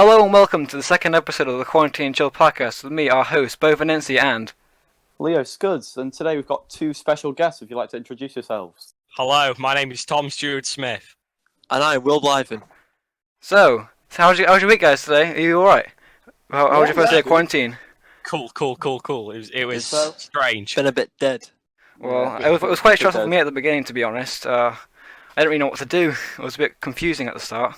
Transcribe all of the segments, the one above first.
Hello and welcome to the second episode of the Quarantine Chill podcast with me, our host, Beau and... Leo Scuds, and today we've got two special guests if you'd like to introduce yourselves. Hello, my name is Tom Stewart Smith. And I'm Will Blythen. So how's your week, guys, today? Are you alright? How was your first day of quarantine? Cool. It was strange. Been a bit dead. Well, it was quite stressful for me at the beginning, to be honest. I didn't really know what to do. It was a bit confusing at the start.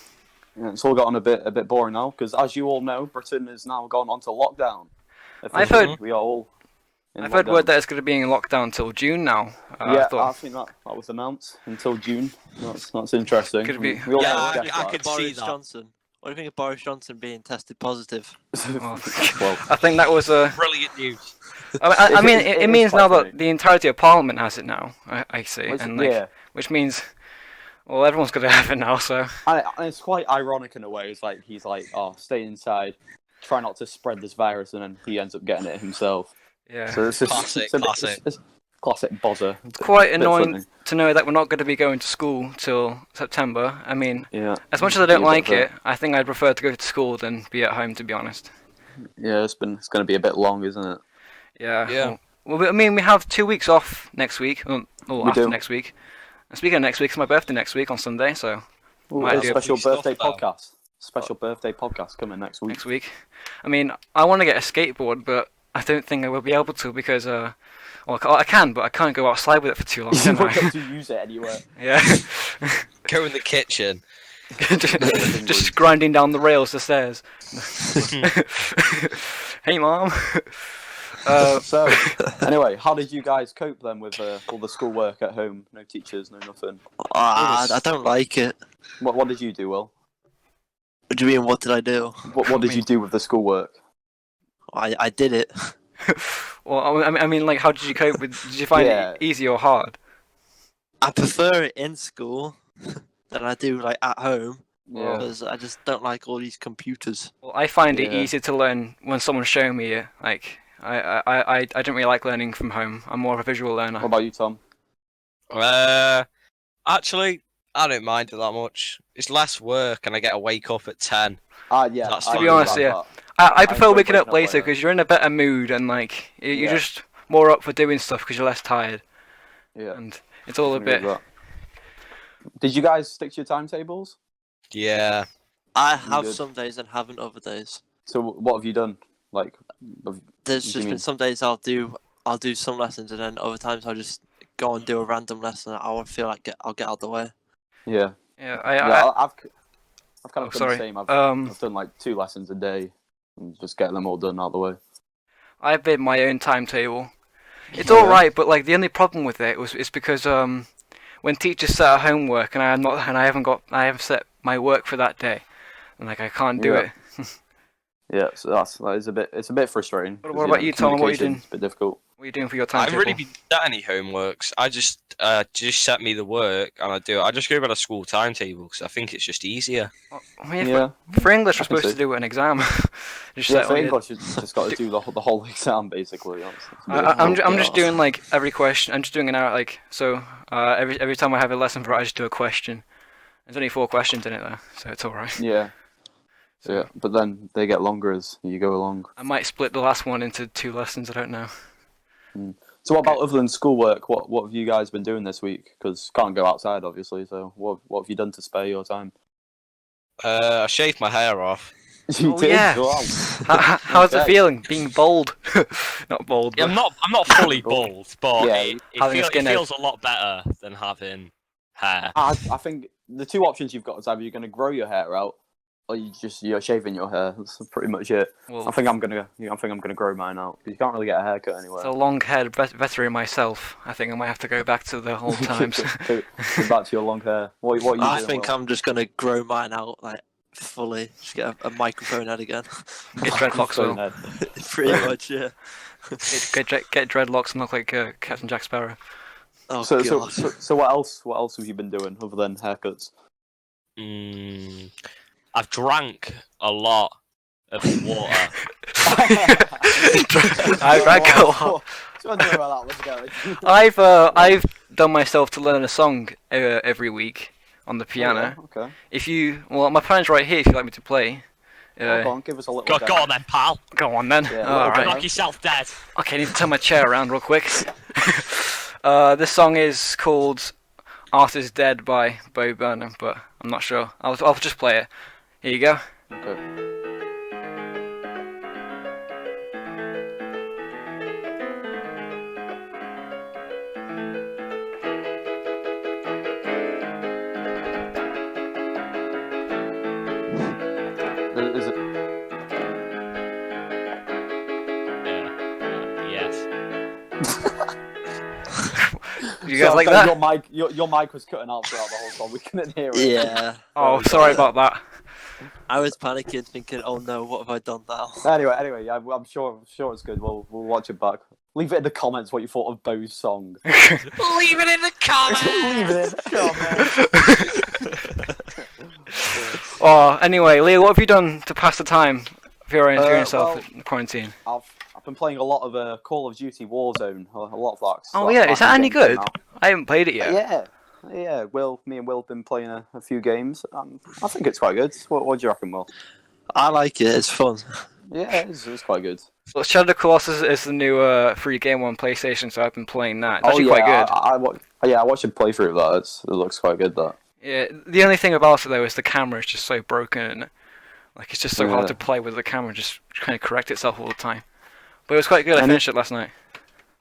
Yeah, it's all gotten a bit boring now, because as you all know, Britain has now gone onto lockdown. I've heard we are all I've heard word that it's going to be in lockdown until June now. I think that was announced until June. That's interesting. Could be. I could see that. Johnson. What do you think of Boris Johnson being tested positive? Well, I think that was Brilliant news. I mean, it means now that the entirety of Parliament has it now. I see, which means, well, everyone's going to have it now. So and it's quite ironic in a way. It's like he's like, oh, stay inside, try not to spread this virus, and then he ends up getting it himself. Yeah. So it's just Classic. It's classic bozzer. It's quite annoying to know that we're not going to be going to school till September. I mean, as much as I don't like it, I think I'd prefer to go to school than be at home, to be honest. Yeah, it's going to be a bit long, isn't it? Yeah. Well, I mean, we have 2 weeks off next week. After next week. And speaking of next week, it's my birthday next week on Sunday, so... a special birthday podcast. Special birthday podcast coming next week. Next week. I mean, I want to get a skateboard, but I don't think I will be able to because, well, I can, but I can't go outside with it for too long. You won't be able to use it anywhere. Yeah. Go in the kitchen. Just grinding down the rails, the stairs. Hey, Mom. So, anyway, how did you guys cope then with all the schoolwork at home? No teachers, no nothing. I don't like it. What did you do, Will? What do you mean, what did I do? What did you do with the schoolwork? I did it. Well, I mean, like, how did you cope with? Did you find it easy or hard? I prefer it in school than I do like at home. Yeah. Because I just don't like all these computers. Well, I find it easier to learn when someone's showing me it. Like, I don't really like learning from home. I'm more of a visual learner. What about you, Tom? Actually, I don't mind it that much. It's less work, and I get to wake up at 10. Yeah. To be honest, I prefer waking up later because you're in a better mood and like you're just more up for doing stuff because you're less tired. Yeah. And it's all a bit. Did you guys stick to your timetables? Yeah. I have some days and haven't other days. So what have you done? Like, There's just been some days I'll do some lessons, and then other times I'll just go and do a random lesson. I feel like I'll get out of the way. Yeah. Yeah. I've kind of done the same. I've done like 2 lessons a day and just get them all done out of the way. I've made my own timetable. It's all right, but like the only problem with it is because when teachers set our homework and I haven't set my work for that day, and like I can't do it. Yeah, so it's a bit frustrating. What about you, Tom? What are you doing? It's a bit difficult. What are you doing for your I timetable? haven't really been done any homeworks. I just set me the work and I do it. I just go by the school timetable because I think it's just easier. For English, we're supposed to do an exam. For English, you just got to do the whole exam basically. I'm just doing like every question. I'm just doing an hour like so. Every time I have a lesson for it, I just do a question. There's only 4 questions in it though, so it's all right. Yeah. Yeah, but then they get longer as you go along. I might split the last one into 2 lessons. I don't know. So what about other than schoolwork? What have you guys been doing this week? Because can't go outside, obviously. So what have you done to spare your time? I shaved my hair off. You did? Yeah. Wow. How's it feeling? Being bald? Not bald. Yeah, I'm not fully bald, but it feels a lot better than having hair. I think the 2 options you've got is either you're going to grow your hair out, or you're shaving your hair. That's pretty much it. Well, I think I'm gonna grow mine out. You can't really get a haircut anywhere. So long-haired veteran myself, I think I might have to go back to the old times. Go back to your long hair. What are you doing? I think I'm just gonna grow mine out like fully. Just get a microphone head again. Get dreadlocks, Will. Pretty much, yeah. Get dreadlocks and look like Captain Jack Sparrow. Oh, so what else have you been doing other than haircuts? I've drank a lot of water. I drank a lot. I've done myself to learn a song every week on the piano. Oh, yeah, okay. My plan's right here if you'd like me to play. Go on, give us a little. Go on then, pal. Go on then. Yeah, All right. Knock yourself dead. Okay, I need to turn my chair around real quick. This song is called "Art Is Dead" by Beau, but I'm not sure. I'll just play it. Here you go. Okay. Is it? Yes. You guys like So that? Your mic was cutting out throughout the whole song. We couldn't hear it. Yeah. Oh, sorry about that. I was panicking, thinking, "Oh no, what have I done now?" Anyway, yeah, I'm sure it's good. We'll watch it back. Leave it in the comments what you thought of Beau's song. Leave it in the comments. Leave it in the comments. Oh, anyway, Leo, what have you done to pass the time if you're enjoying yourself well, in quarantine? I've been playing a lot of Call of Duty Warzone. A lot of that. Oh yeah, is that any good? Now. I haven't played it yet. Yeah. Me and Will have been playing a few games. I think it's quite good. What do you reckon, Will? I like it. It's fun. Yeah, it's quite good. Well, Shadow of the Colossus is the new free game on PlayStation, so I've been playing that. It's actually quite good. I watched a playthrough of that. It looks quite good. That. Yeah, the only thing about it though is the camera is just so broken, and like it's just so hard to play with the camera just kind of correct itself all the time. But it was quite good. I finished it last night.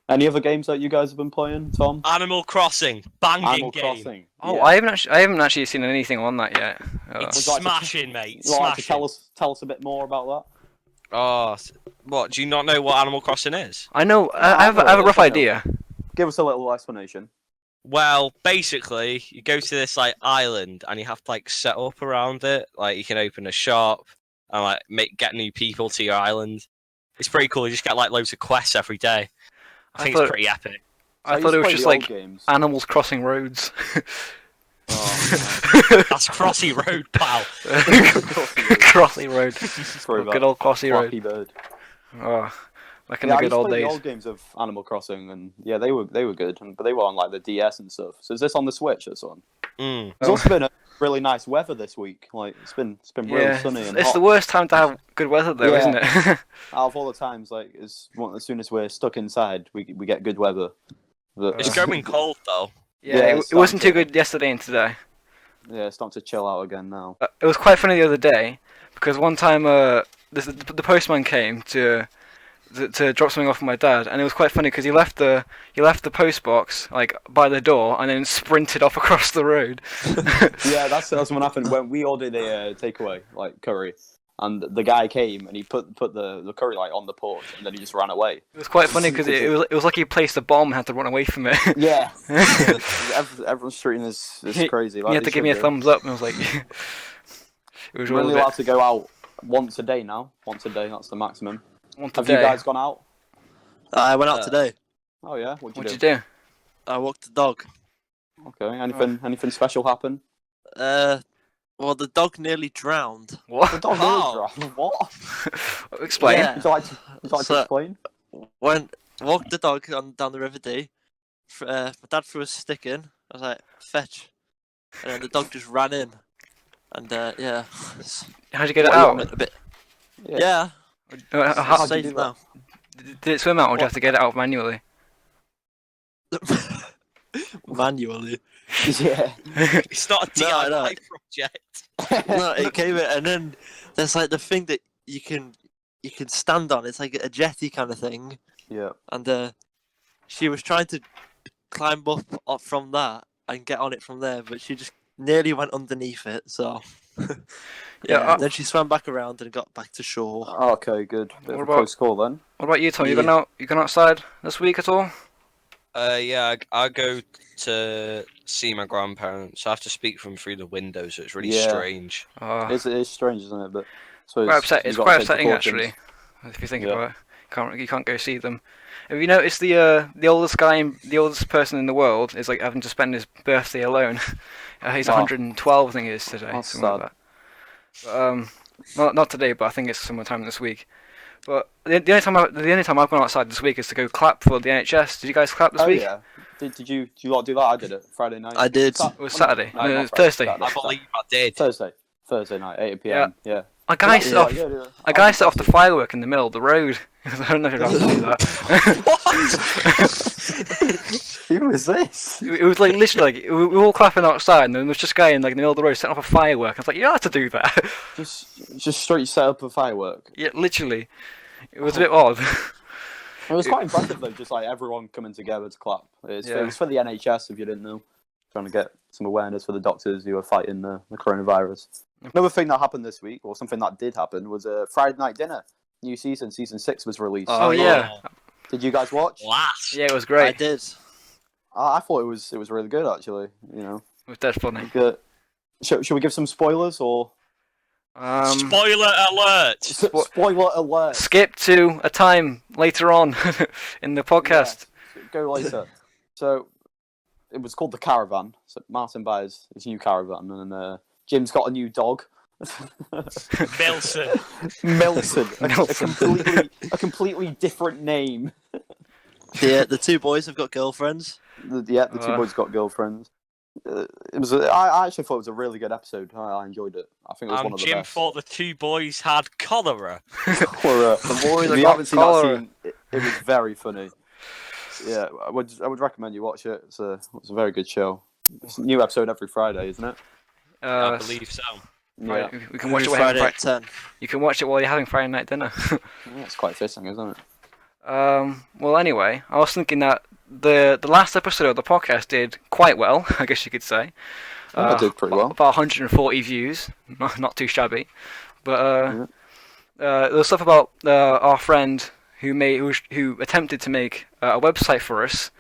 Any other games that you guys have been playing, Tom? Animal Crossing, banging Animal game. Crossing. Oh, yeah. I haven't actually seen anything on that yet. It's Would you like to- smashing, mate. Would you like to Smashing. tell us a bit more about Oh, what? Do you not know what Animal Crossing is? I know. I have a rough idea. that? Give us a little explanation. Well, basically, you go to this like island and you have to like set up around it. Like you can open a shop and like get new people to your island. It's pretty cool. You just get like loads of quests every day. I think it's pretty epic. I thought it was just like games. animals crossing roads. Oh, That's Crossy Road, pal. Crossy road. Sorry about Good old Crossy road. Flappy Bird. Oh, like in Yeah, the I good used to old play the days. old games of Animal Crossing, and yeah, they were good, but they were on like the DS and stuff. So is this on the Switch? This one? Mm. There's also been a really nice weather this week. Like it's been really Yeah, sunny and it's hot. the worst time to have good weather though, Yeah. isn't it? Out of all the times, like as soon as we're stuck inside, we get good weather. But, It's going cold though. Yeah, Yeah, it it's wasn't too starting good yesterday and today. yeah, it's starting to chill out again now. It was quite funny the other day because one time the postman came to drop something off for my dad, and it was quite funny because he left the post box like by the door and then sprinted off across the road. Yeah, that's what happened when we ordered a takeaway, like curry, and the guy came and he put the curry like on the porch, and then he just ran away. It was quite funny because it was like he placed a bomb and had to run away from it. Yeah, everyone's treating this crazy. Like He had to give me a thumbs up, and I was like, it was We're really only allowed to go out once a day now. Once a day, that's the maximum. Have today. you guys gone out? I went out today. Oh yeah, what'd What'd you you do? do? I walked the dog. Okay, anything special happen? Well, the dog nearly drowned. What? The dog nearly drowned. What? Explain. Yeah. Would you like to So- explain? Walked the dog down the river Dee. My dad threw a stick in. I was like, fetch. And then the dog just ran in. And yeah. How'd you get it What, out? Went a bit. Yeah. Yeah. How, How'd you Safe do now. did it swim out, or did you have to get it out manually? Manually. Yeah. It's not a No, DIY no. project. No, it came in, and then there's like the thing that you can stand on. It's like a jetty kind of thing, Yeah. and she was trying to climb up from that and get on it from there, but she just nearly went underneath it. So Yeah, then she swam back around and got back to shore. Okay, good. Bit of What a about- close call then. What about you, Tom? You Yeah. gone outside this week at all? Yeah, I go to see my grandparents. I have to speak from through the window, so it's really Yeah. strange. It is strange, isn't it? But so Quite upset. It's quite upsetting precautions. actually, if you think Yeah. about it. You can't go see them. Have you noticed the oldest the oldest person in the world is like having to spend his birthday alone? He's Wow. 112, I think it is today. That's something like sad. that. But, not today, but I think it's sometime this week. But the only time I've gone outside this week is to go clap for the NHS. Did you guys clap this Oh week? yeah. Did you lot do that? I did it Friday night. I did. It was Saturday. No, No, not it's Friday, Thursday. Saturday. I believe I did. Thursday night, 8 p.m. Yeah. A guy set off. yeah. A guy set off the firework in the middle of the road. I don't know if you're allowed to do that. Who was this? It was like literally like we were all clapping outside, and then there was just a guy in like the middle of the road setting off a firework. I was like, you don't have to do that. Just straight set up a firework. Yeah, literally. It was a bit odd. It was quite impressive though, just like everyone coming together to clap. It was for the NHS, if you didn't know, trying to get some awareness for the doctors who are fighting the coronavirus. Another thing that happened this week, or something that did happen, was a Friday Night Dinner. New season 6 was released. Oh yeah. Did you guys watch? Blast. Yeah, it was I great. did. I thought it was really good actually. You know, It was dead funny. good. Should we give some spoilers or? Spoiler alert! Spoiler alert! Skip to a time later on in the podcast. Yeah, go later. So it was called The Caravan. So Martin buys his new caravan, and Jim's got a new dog. Milson. Milton. Milton. A completely different name. The two boys have got girlfriends. The two boys got girlfriends. I actually thought it was a really good episode. I enjoyed it. I think it was one of the Jim best. thought the two boys had cholera. The boys if you got haven't seen cholera. that scene, it was very funny. Yeah, I would recommend you watch it. It's a very good show. It's a new episode every Friday, isn't it? I believe so. Yeah, We can watch it while Friday you're at 10. You can watch it while you're having Friday night dinner. yeah, it's quite fitting, isn't it? Well, anyway, I was thinking that the last episode of the podcast did quite well, I guess you could say. I did pretty well. About 140 views, not too shabby. But there was stuff about our friend who attempted to make a website for us.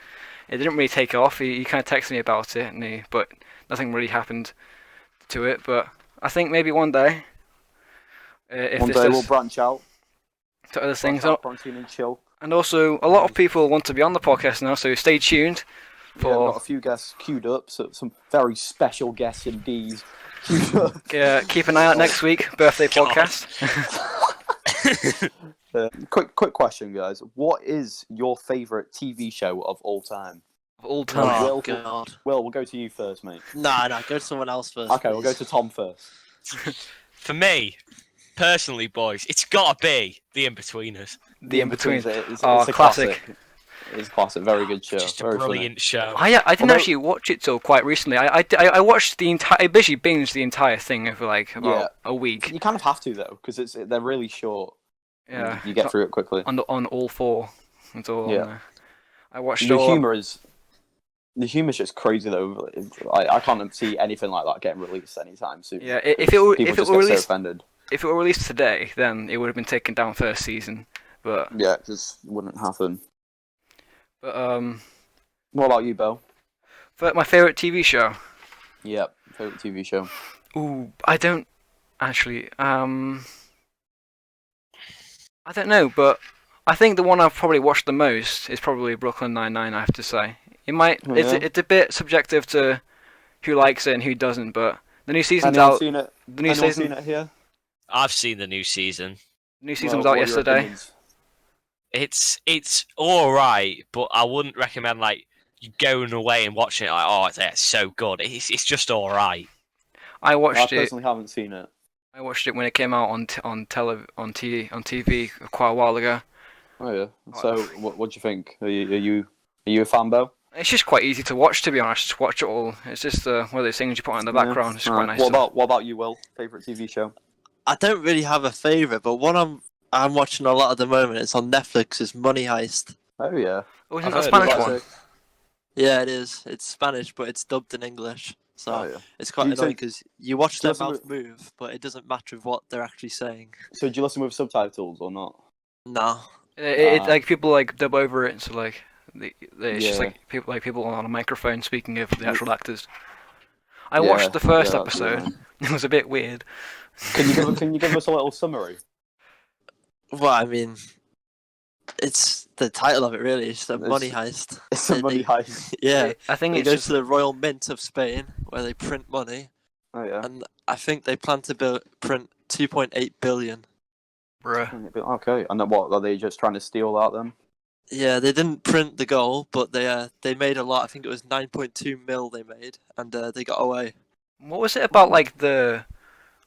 It didn't really take off. He kind of texted me about it, but nothing really happened to it. But I think maybe one day, if One this day does we'll branch out. to other things. Quarantine and chill. And also, a lot of people want to be on the podcast now, so stay tuned Yeah, we've got for a few guests queued up, so some very special guests indeed. Queued up. keep an eye out next week, birthday podcast. Quick question, guys. What is your favourite TV show of all time? Of all time. Oh, Will, God. Will, we'll go to you first, mate. Nah, go to someone else first. Okay, we'll go please. to Tom first. For me, personally, boys, it's got to be The Inbetweeners. The In-Betweeners. It's Oh, a classic. It's a classic. Very good show. Just a Very funny. brilliant show. I didn't Although- actually watch it till quite recently. I watched the entire. I basically binged the entire thing over like about a week. You kind of have to though, because they're really short. Yeah. You get through it quickly. on all four. It's all on Yeah. there. I watched The all. humor's just crazy though. I can't see anything like that getting released anytime soon. Yeah, if it were People just were get so released offended. if it were released today, then it would have been taken down first season. But Yeah, it just wouldn't happen. What about you, Beau? but my favorite TV show. Yep, favorite TV show. Ooh, I don't actually. I don't know, but I think the one I've probably watched the most is probably Brooklyn Nine-Nine. I have to say, it might. Oh, It's yeah? it's a bit subjective to who likes it and who doesn't. But the new season's Anyone out. seen it? The new Anyone season. seen it here? I've seen the new season. New season was Well, out what are your yesterday. opinions? It's all right, but I wouldn't recommend like you going away and watching it like, oh, it's so good. It's just all right. I I watched it. personally haven't seen it. I watched it when it came out on TV quite a while ago. Oh yeah. So what do you think? Are you a fan, Beau? It's just quite easy to watch, to be honest. Just watch it all. It's just one of those things you put on in the background. It's quite nice. What about you, Will? Favorite TV show? I don't really have a favourite, but one I'm watching a lot at the moment. It's on Netflix. It's Money Heist. Oh yeah. Oh, isn't I've that a heard of Spanish that. one? Yeah, it is. It's Spanish, but it's dubbed in English. So Oh yeah. it's quite You annoying take- because you watch their listen mouth move, but it doesn't match with what they're actually saying. So do you listen with subtitles or not? No. Like people like dub over it, so like it's just Yeah. like people on a microphone speaking of the actual actors. I Yeah, watched the first yeah, that's episode. right. It was a bit weird. Can you give us a little summary? Well, I mean, it's the title of it really. It's the It's- Money Heist. It's a money heist. Yeah. I think They it's go just to the Royal Mint of Spain where they print money, Oh yeah. and I think they plan to print 2.8 billion. bruh. Okay. And then what are they just trying to steal that then? Yeah, they didn't print the goal, but they made a lot. I think it was 9.2 mil they made, and they got away. What was it about like the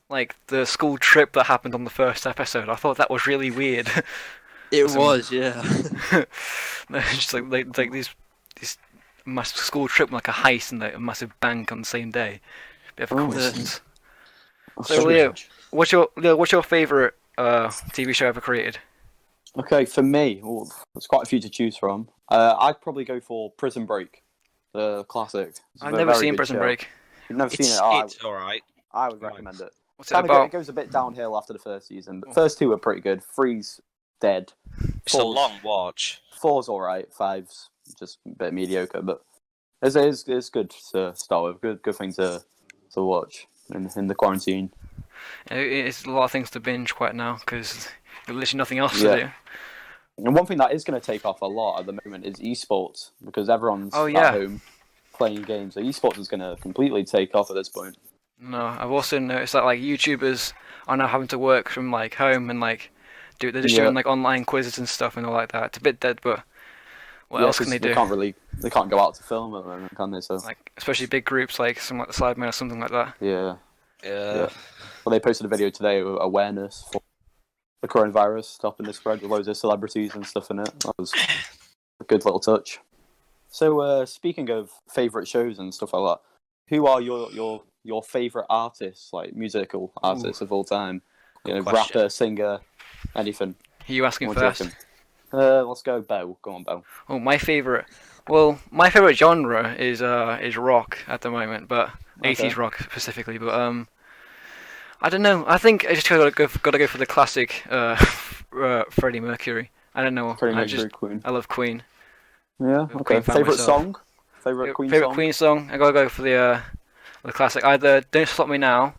like the school trip that happened on the first episode. I thought that was really weird. It Some- was, yeah. Just like these massive school trip, like a heist and like a massive bank on the same day. Bit of a Oh. coincidence. That's So strange. Leo, what's your favorite TV show ever created? Okay, for me, there's quite a few to choose from. I'd probably go for Prison Break, the classic. It's I've a never very seen good Prison show. Break. You've never seen It's it? Oh, it's all right. I would Right. recommend it. What's it It about? goes a bit downhill after the first season, but first two are pretty good. Three's dead. It's a long watch. Four's alright. Five's just a bit mediocre, but it's good to start with. Good thing to watch in the quarantine. It's a lot of things to binge quite now because there's literally nothing else Yeah. to do. And one thing that is going to take off a lot at the moment is esports, because everyone's Oh, yeah. at home playing games. So esports is going to completely take off at this point. No, I've also noticed that like YouTubers are now having to work from like home and like they're just Yeah. doing like online quizzes and stuff and all like that. It's a bit dead, but what Yeah, else can 'cause they do? they can't go out to film at the moment, can they? So Like especially big groups like some like the Sidemen or something like that. yeah. Yeah. Well, they posted a video today of awareness for the coronavirus, stopping the spread with loads of celebrities and stuff in it. That was a good little touch. So, speaking of favourite shows and stuff like that, who are your favourite artists, like musical artists of all time? You know, Good question. rapper, singer, anything. Are you asking What do you first? reckon? Let's go, Beau. Go on, Beau. Oh, my favorite genre is rock at the moment, but 80s rock specifically. But I don't know. I think I just gotta go for the classic Freddie Mercury. I don't know. Freddie I Mercury, Queen. I love Queen. Yeah. Queen Okay. fan Favorite myself. song? Favorite Queen Favorite song? Queen song? I gotta go for the classic. Either "Don't Stop Me Now"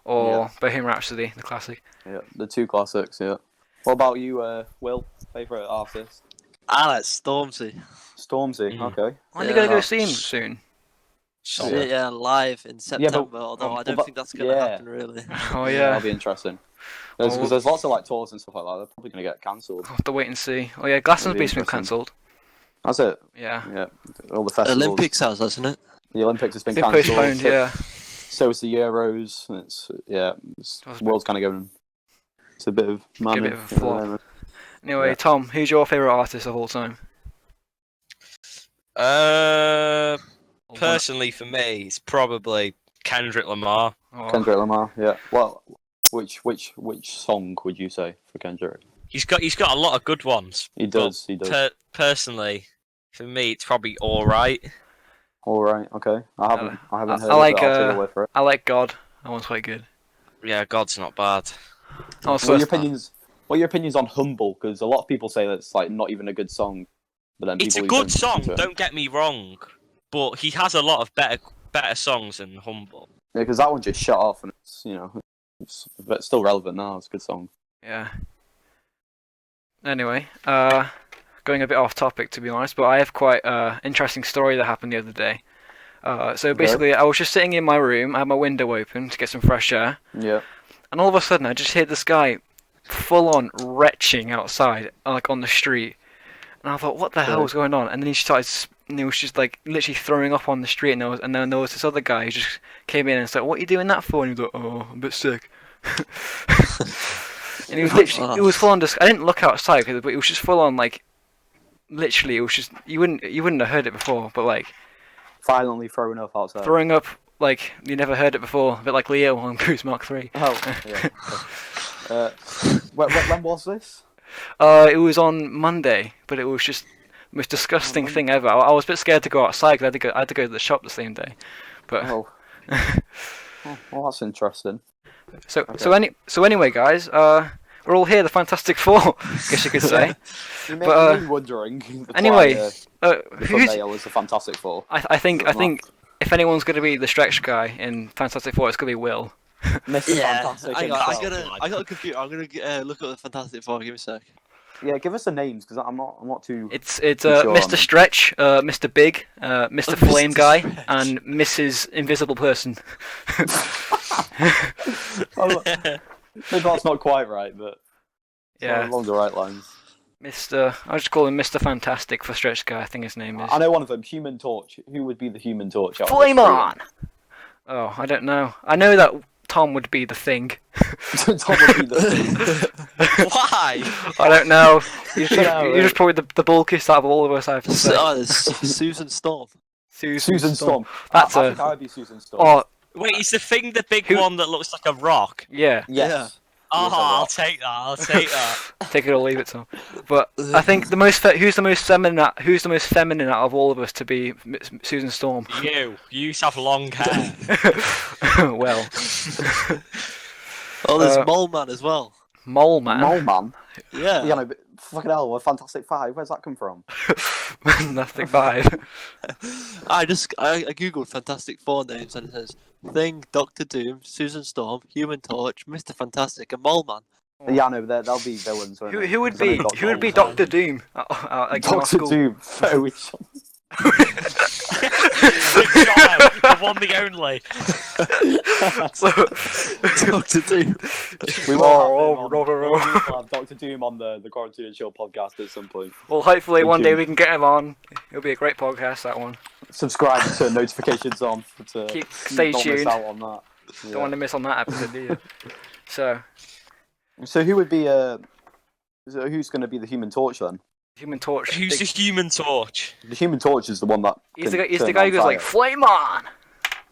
or "Bohemian Rhapsody," the classic. Yeah, the two classics. Yeah. What about you, Will? Favorite artist? I like Stormzy. Stormzy. Mm. Okay. Aren't you Yeah. gonna go see him soon? So, Yeah. Yeah, live in September, although I well, don't but- think that's going to yeah. happen, really. Oh Yeah, yeah. that'll be interesting. Because Oh. there's lots of like tours and stuff like that. They're probably gonna get cancelled. I'll have to wait and see. Oh yeah, That'll Glastonbury's be been interesting. cancelled. That's it. Yeah. Yeah, all the festivals. Olympics has, hasn't it? The Olympics has been Been cancelled. postponed. Yeah. So is the Euros. That was a world's kind of going. It's a bit of manic. bit of a flop. Anyway, Yeah. Tom, who's your favourite artist of all time? personally, for me, it's probably Kendrick Lamar. Oh, Kendrick Lamar. Yeah. Well, which song would you say for Kendrick? He's got a lot of good ones. He does. He does. Personally, for me, it's probably all right. All right. Okay. I haven't heard I like, it. I'll take your word for it. I like God. That one's quite good. Yeah, God's not bad. That was What are your first- opinions? What are your opinions on Humble? Because a lot of people say that it's like not even a good song, but then It's a people who good don't listen song. to it- Don't get me wrong, but he has a lot of better songs than Humble. Yeah, because that one just shut off, and it's still relevant now. It's a good song. Yeah. Anyway, going a bit off topic to be honest, but I have quite interesting story that happened the other day. So basically, I was just sitting in my room, I had my window open to get some fresh air, Yeah. and all of a sudden I just hear this guy full on retching outside, like on the street. And I thought, what the hell Right. was going on? And then he started, and he was just like literally throwing up on the street. And then there was this other guy who just came in and said, "What are you doing that for?" And he was like, "Oh, I'm a bit sick." And he was literally, it was full on. I didn't look outside, but it was just full on like, literally, it was just you wouldn't have heard it before, but like Violently throwing up outside. throwing up like you never heard it before, a bit like Leo on Cruise Mark 3. Oh, yeah. When was this? It was on Monday, but it was just the most disgusting thing ever. I was a bit scared to go outside because I had to go to the shop the same day. But Oh. Well, that's interesting. so anyway, guys, we're all here, the Fantastic Four, I guess you could say. You But, may be wondering. anyway, the who's thumbnail is the Fantastic Four. I think if anyone's going to be the stretch guy in Fantastic Four, it's going to be Will. Mr. Yeah, Fantastic I himself. got a computer. I'm gonna look at the Fantastic Four. Give me a sec. Yeah, give us the names because I'm not too. It's Sure, Mr. man. Stretch, Mr. Big, Mr. Flame Mr. Guy, Stretch. and Mrs. Invisible Person. Maybe that's not quite right, but Yeah, along the right lines. I'll just call him Mr. Fantastic for Stretch Guy. I think his name is. I know one of them, Human Torch. Who would be the Human Torch? out of Flame the three? on! Oh, I don't know. I know that Tom would be the Thing. Tom would be the thing. Why? I don't know. You're Yeah, just probably the bulkiest out of all of us, I have to say. There's Susan Storm. Susan Storm. That's I think I would be Susan Storm. Oh, Wait, is the Thing the big Who- one that looks like a rock? yeah. Yes. Oh, Yes, I I'll will. take that. I'll take that. Take it or leave it, Tom. But I think who's the most feminine out of all of us to be Susan Storm? You used to have long hair. Well, Oh, there's Mole Man as well. Mole Man. Mole Man. Yeah. Yeah, no, but fucking hell, a Fantastic Five. Where's that come from? Nothing bad. I googled Fantastic Four names and it says Thing, Doctor Doom, Susan Storm, Human Torch, Mr. Fantastic, and Mole Man. Yeah, no, they'll be villains. won't they? Who would Something be Doctor Doom. Doctor Doom at our Doctor school? Doom. Very The one, the only. Doctor Doom. We Oh, will have Doctor Doom on the Quarantine and Chill podcast at some point. Well, hopefully Thank one you. day we can get him on. It'll be a great podcast, that one. Subscribe, turn notifications on to Stay not tuned. miss out on that. Yeah. Don't want to miss on that episode, do you? So, So who would be who's going to be the Human Torch then? Human Torch. Who's the Human Torch? The Human Torch is the one that He's can the turn guy on who goes like, fire. "Flame on!"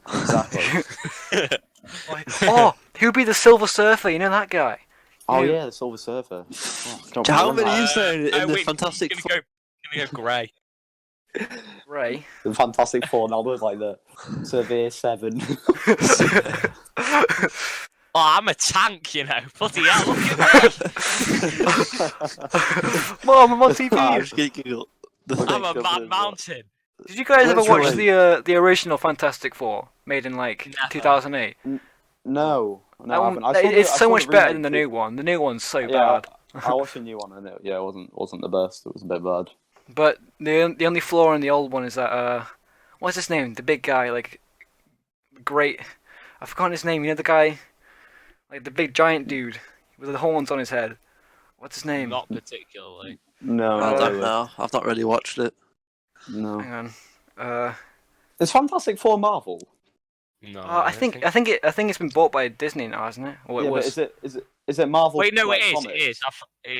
Exactly. Oh, who'd be the Silver Surfer? You know that guy? Oh You- yeah, the Silver Surfer. Oh, I don't How remember many that. is there in the wait, Fantastic Gonna Four? go grey. Ray. The Fantastic Four now there's like the Surveyor 7. Oh, I'm a tank, you know. Bloody hell, look at that. Mom, I'm on Ah, TV. just Google the Okay. Thing. I'm a man mountain. Did you guys ever watch Literally. the original Fantastic Four made in like Never. 2008? No, That I one, haven't. I saw it's I so saw much the better remake than the too. new one. The new one's so Yeah, bad. I watched the new one and it wasn't the best. It was a bit bad. But the only flaw in the old one is that what's his name? The big guy, like great. I've forgotten his name. You know the guy, like the big giant dude with the horns on his head. What's his name? Not particularly. No, I not don't really. know. I've not really watched it. No. Hang on. Is Fantastic Four Marvel? No. I think it's been bought by Disney now, hasn't it? Or it Yeah, but was. is it Marvel? Wait, no, like, it is. comics? It is.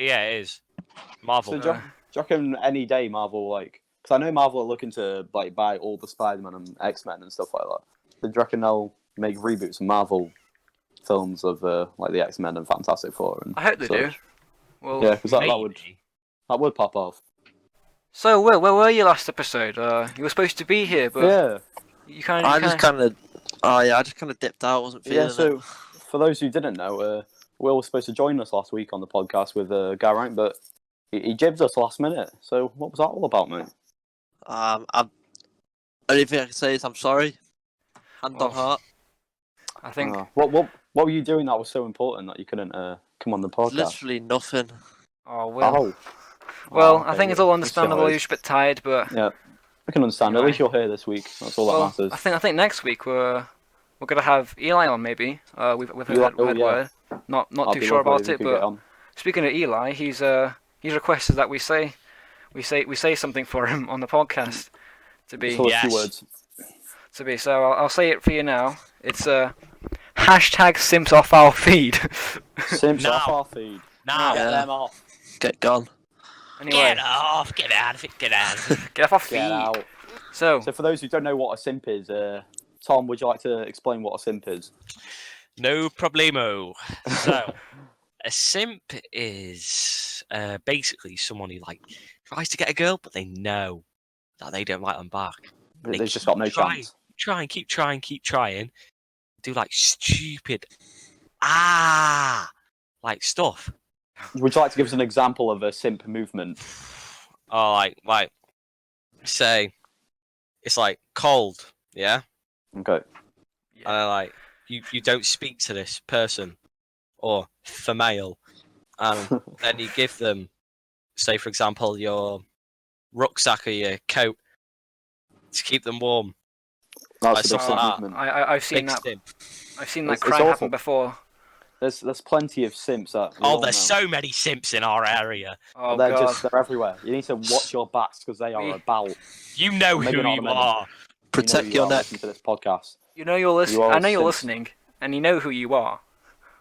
Yeah, it is. Marvel. So do you reckon any day Marvel because I know Marvel are looking to like buy all the Spider-Man and X-Men and stuff like that. Do you reckon they'll make reboots of Marvel films of like the X-Men and Fantastic Four? And I hope they do. such? Well, Yeah, because that Maybe. would pop off. So, Will, where were you last episode? You were supposed to be here, but Yeah. you kind I of. just kind of dipped out. Wasn't feeling Yeah, so for those who didn't know, Will was supposed to join us last week on the podcast with Guy Rank, but he jibbed us last minute. So what was that all about, mate? only thing I can say is I'm sorry. Hand on Oh. heart. I think. What were you doing that was so important that you couldn't come on the podcast? Literally nothing. Oh, Will. Oh. Well, Oh, I okay, think it's yeah. all Let's understandable. see how it You're is. just a bit tired, but Yeah, I can understand. At Anyway. least you're here this week. That's all that well, matters. I think next week we're gonna have Eli on maybe. We've Eli, heard yeah. word. Not That'd too be sure lovely about if we it, could get but on. speaking of Eli, he's requested that we say something for him on the podcast to be. Just a Yes. few words. So I'll say it for you now. It's hashtag Simps off our feed. Simps Now. off our feed. Now. Get Yeah. them off. Get gone. Anyway, Get off. Get out of it. Get out of it. get off our feed. Get out. So So for those who don't know what a simp is, Tom, would you like to explain what a simp is? No problemo. So, a simp is basically someone who like tries to get a girl, but they know that they don't like them back. They've They just got no keep trying. chance. Keep trying. Do like stupid, like stuff. Would you like to give us an example of a simp movement? Or like, say, it's like cold, yeah, Okay. and then, like you don't speak to this person or female, and then you give them, say for example, your rucksack or your coat to keep them warm. That's I a big saw simp that. movement. I've seen Big that. simp. I've seen that It's crime awful. happen before. There's plenty of simps that. we Oh, all there's know. so many simps in our area. Oh They're god. they're everywhere. You need to watch your backs because they are We- about. You know Maybe who not you a minute. are. Protect you your are neck. listening to this podcast. You know you're listening. You are I know you're simps. listening, and you know who you are,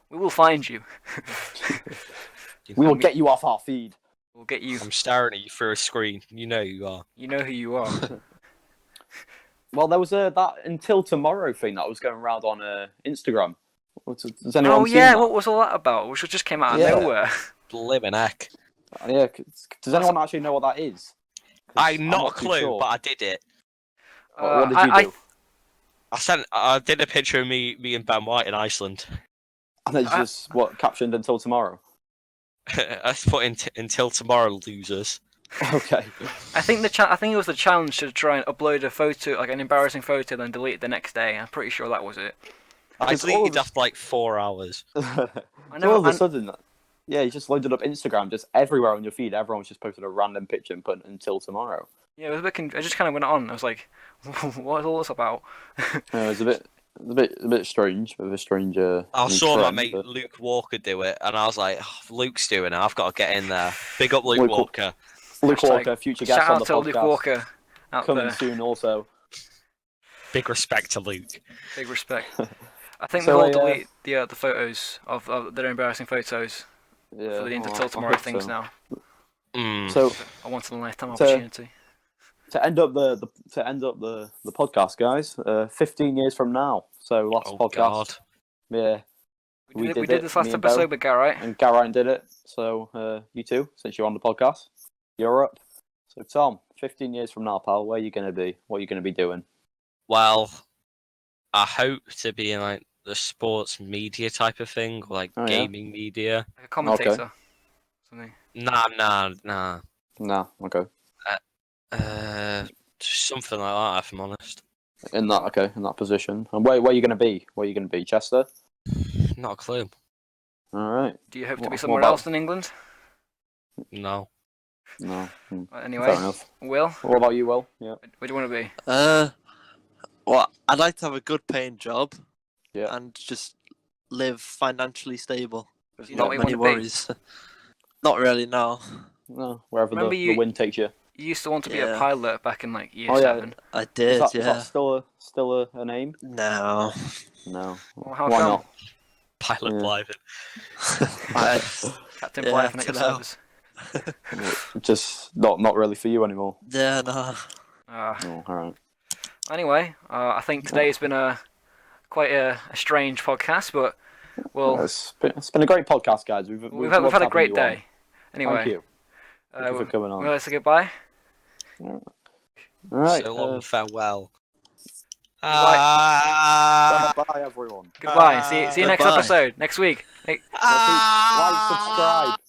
we will find you. We will get you off our feed. We'll get you. I'm staring at you through a screen. You know you are. You know who you are. Well, there was that Until Tomorrow thing that was going around on Instagram. Does anyone see that? What was all that about? Which just came out of Yeah. nowhere. Blimmin' heck. Yeah, does anyone actually know what that is? 'Cause I'm not a too clue, sure. but I did it. What did you do? I did a picture of me and Ben White in Iceland. And it's just captioned Until Tomorrow. I put until tomorrow, losers. Okay. I think it was the challenge to try and upload a photo, like an embarrassing photo, then delete it the next day. I'm pretty sure that was it. I It's all deleted of after like 4 hours. All of a sudden, yeah, you just loaded up Instagram, just everywhere on your feed. Everyone's just posted a random picture and put Until Tomorrow. Yeah, it was a bit. I just kind of went on. I was like, "What is all this about?" It was a bit strange, a strange. I new saw my trend, mate but- Luke Walker do it, and I was like, oh, "Luke's doing it. I've got to get in there." Big up Luke Luke- Walker. Luke Hashtag Walker, future guest Shout on out the to podcast, Luke Walker out coming there. soon. Also, Big respect to Luke. Big respect. I think So we'll I, delete the photos of their embarrassing photos yeah, for the well, Until I Tomorrow hope things so. now. So A once in a lifetime So- opportunity. to end up the podcast, guys, 15 years from now. So last Oh podcast, God. yeah, We we did did this me last and Beau. episode with Garrett. and Garayan did it. So you two, since you're on the podcast, you're up. So Tom, 15 years from now, pal, where are you gonna be? What are you gonna be doing? Well, I hope to be in like the sports media type of thing, or like Oh, yeah? gaming media. Like a commentator. Something. Nah. Nah, okay. Something like that, if I'm honest. In that position. And where are you gonna be? Where are you gonna be? Chester? Not a clue. All right. Do you hope to be What somewhere about- else in England? No. No. Anyway, Fair enough. Will, What about you, Will? Yeah. where do you want to be? Well, I'd like to have a good paying job. Yeah. And just live financially stable. With You know not what you many wanna be? worries. Not really, no. No, wherever Remember the wind takes you. You used to want to be a Yeah. pilot back in like year Oh, yeah. 7. I Is did, that yeah. still a name? No. No. Well, how Why come? not? Pilot Yeah. Blythe. Captain Yeah, Blythe at your dunno. service. Just not really for you anymore. Yeah, no. Oh, all right. Anyway, I think today's been quite a strange podcast, but It's been a great podcast, guys. We've we've loved had a having great you on. day. Anyway, Thank you. Thank you for coming on. let's say goodbye. All right. So long, farewell. Bye, everyone. Goodbye. See you next Goodbye. episode next week. Hey. Like, subscribe.